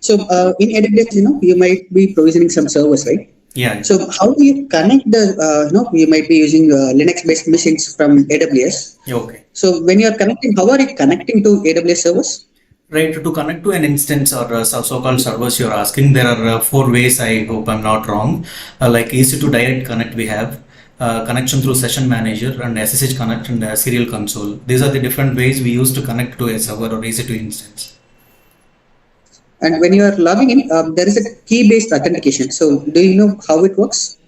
So in AWS, you might be provisioning some servers, right? Yeah. So how do you connect the, you might be using Linux-based machines from AWS. Okay. So when you are connecting, how are you connecting to AWS servers? Right, to connect to an instance or so-called servers you're asking, there are four ways. I hope I'm not wrong. Like easy to direct connect, we have connection through session manager and SSH connect and serial console. These are the different ways we use to connect to a server or easy to instance. And when you are logging in, there is a key-based authentication. So do you know how it works?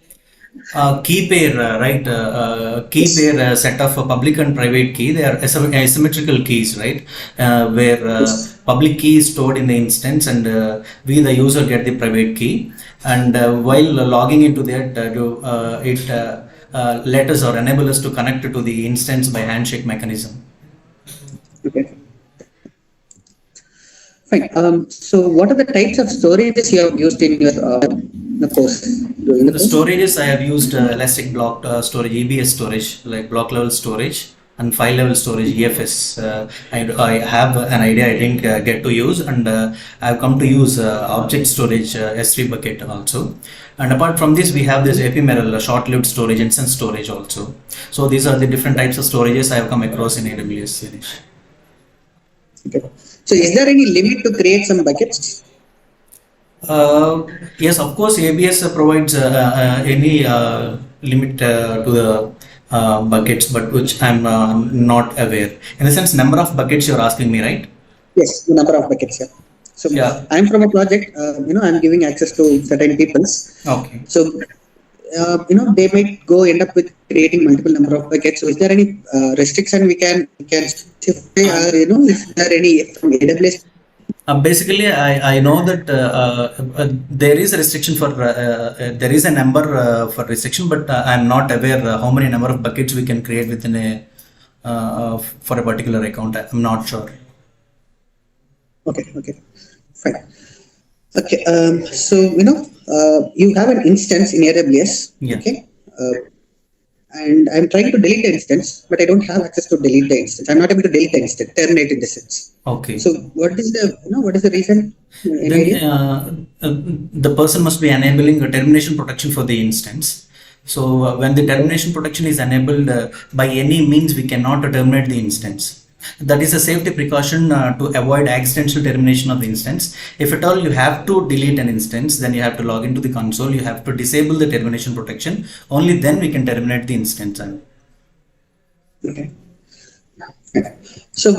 Key pair, right? Key pair set of public and private key. They are asymmetrical keys, right? Where public key is stored in the instance, and we, the user, get the private key. And while logging into that, it let us or enable us to connect to the instance by handshake mechanism. Okay. Fine. So what are the types of storages you have used in your the course? The storages I have used elastic block storage, EBS storage, like block level storage, and file level storage, EFS. I have an idea I didn't get to use, and I have come to use object storage, S3 bucket also. And apart from this, we have this ephemeral, short-lived storage, instance storage also. So these are the different types of storages I have come across in AWS. Okay. So is there any limit to create some buckets? Yes, of course, ABS provides any limit to the buckets, but which I'm not aware. In the sense, number of buckets you're asking me, right? Yes, the number of buckets. Yeah. So yeah. I'm from a project. I'm giving access to certain peoples. Okay. So they might go end up with creating multiple number of buckets. So is there any restriction we can shift, or is there any from AWS? Basically, I know that there is a restriction for there is a number for restriction, but I'm not aware how many number of buckets we can create within a for a particular account. I'm not sure. Okay, fine. Okay, so you have an instance in AWS. Yeah. Okay. And I'm trying to delete the instance, but I don't have access to delete the instance. I'm not able to delete the instance, terminate in the sense. Okay. So what is the reason? Then, the person must be enabling a termination protection for the instance. So when the termination protection is enabled, by any means we cannot terminate the instance. That is a safety precaution to avoid accidental termination of the instance. If at all you have to delete an instance, then you have to log into the console. You have to disable the termination protection. Only then we can terminate the instance. Okay. So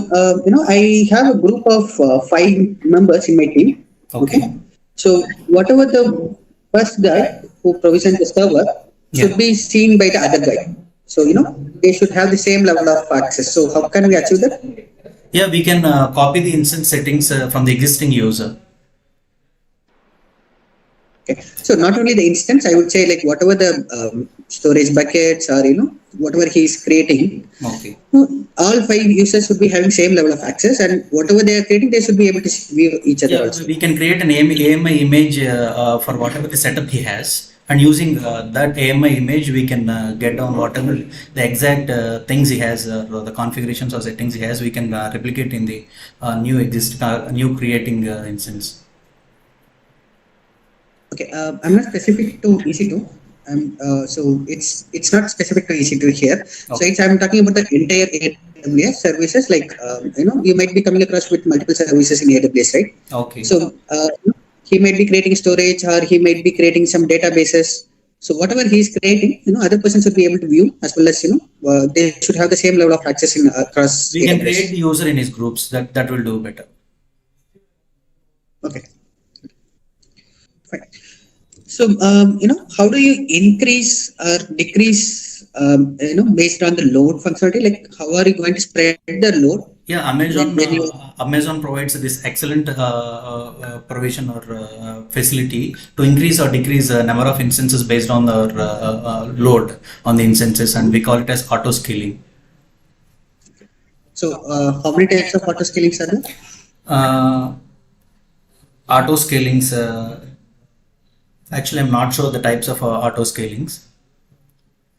I have a group of 5 members in my team. Okay. So whatever the first guy who provisions the server should be seen by the other guy. So they should have the same level of access. So how can we achieve that? Yeah, we can copy the instance settings from the existing user. Okay. So not only the instance, I would say like whatever the storage buckets or whatever he is creating. Okay. All 5 users should be having same level of access, and whatever they are creating, they should be able to view each other also. We can create an AMI image for whatever the setup he has. And using that AMI image, we can get down whatever the exact things he has, or the configurations or settings he has. We can replicate in the new creating instance. Okay, I'm not specific to EC2. So it's not specific to EC2 here. Okay. So I'm talking about the entire AWS services. Like you might be coming across with multiple services in AWS, right? Okay. So he might be creating storage, or he might be creating some databases. So whatever he is creating, other persons should be able to view, as well as they should have the same level of access in across. We can create the user in his groups. That will do better. Okay. Fine. So how do you increase or decrease based on the load functionality? Like how are you going to spread the load? Yeah, Amazon provides this excellent provision or facility to increase or decrease the number of instances based on the load on the instances, and we call it as auto scaling. So how many types of auto scalings are there? Auto scalings, actually I'm not sure the types of auto scalings.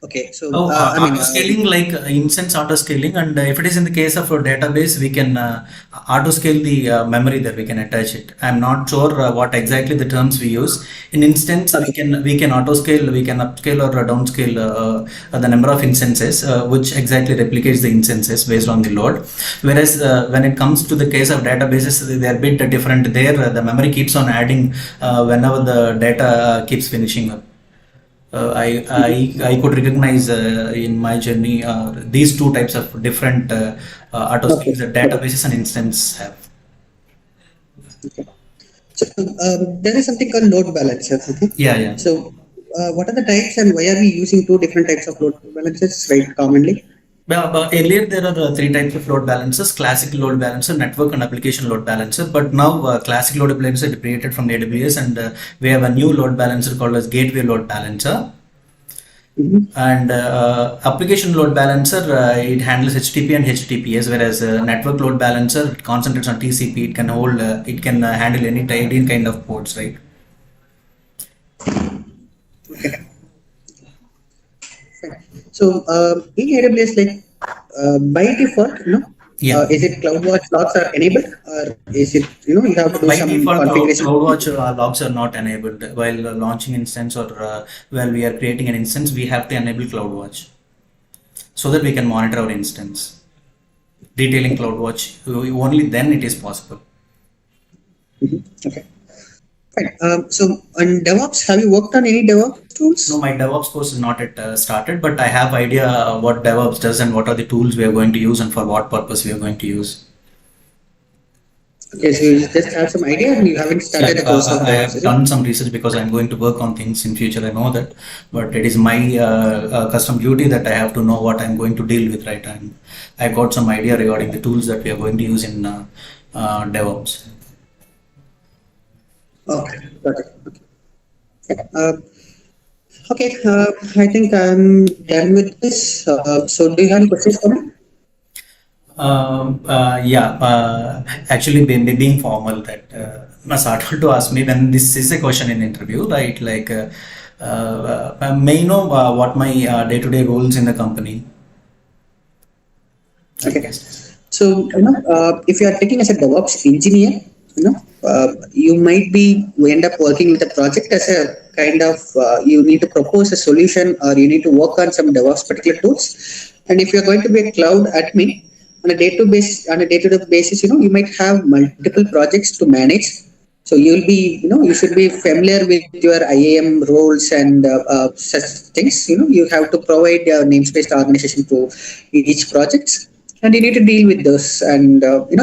Okay, so Oh, I mean, auto scaling like instance auto scaling, and if it is in the case of a database, we can auto scale the memory that we can attach it. I'm not sure what exactly the terms we use. In instance, okay, we can auto scale, we can upscale or downscale the number of instances, which exactly replicates the instances based on the load. Whereas when it comes to the case of databases, they are a bit different. There, the memory keeps on adding whenever the data keeps finishing up. I could recognize in my journey these two types of different auto okay, skills that got it. databases and instance have. Okay. So there is something called load balancer. Okay. Yeah, yeah. So what are the types and why are we using two different types of load balancers right commonly? But earlier there are three types of load balancers: classic load balancer, network and application load balancer. But now classic load balancer is created from AWS, and we have a new load balancer called as gateway load balancer. Mm-hmm. And application load balancer, it handles HTTP and HTTPS, whereas network load balancer, it concentrates on TCP. It can hold, it can handle any kind of ports, right? Okay. Fine. So in AWS, like by default, Yeah. is it CloudWatch logs are enabled, or is it you have to do By some default, configuration? CloudWatch logs are not enabled while launching instance, or while we are creating an instance. We have to enable CloudWatch so that we can monitor our instance. Detailing CloudWatch, only then it is possible. Mhm. Okay. Fine. So on DevOps, have you worked on any DevOps tools? No, my DevOps course is not yet started, but I have idea what DevOps does and what are the tools we are going to use and for what purpose we are going to use. Okay, so you just have some idea and you haven't Yeah, started a course of I DevOps, have is it? done some research because I'm going to work on things in future. I know that, but it is my custom duty that I have to know what I'm going to deal with. Right, I got some idea regarding the tools that we are going to use in DevOps. Okay, got it. Okay. Okay, I think I'm done with this. So do you have any questions for me? Yeah, actually, being formal, that Masat to ask me when this is a question in interview, right? Like, may I know what my day-to-day roles in the company? I Okay. guess. So, if you are taking as a DevOps engineer, you might we end up working with a project as a kind of, you need to propose a solution or you need to work on some DevOps particular tools. And if you're going to be a cloud admin on a day-to-day basis, you might have multiple projects to manage. So you'll be, you should be familiar with your IAM roles and such things. You have to provide namespace organization to each project, and you need to deal with those. And you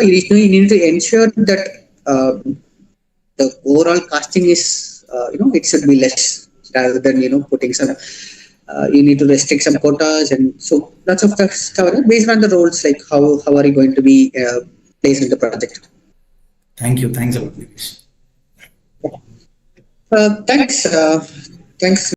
need to ensure that the overall costing is, it should be less rather than putting some. You need to restrict some quotas, and so lots of stuff based on the roles. Like how are you going to be placed in the project? Thank you. Thanks a lot, Nilesh. Thanks. Thanks,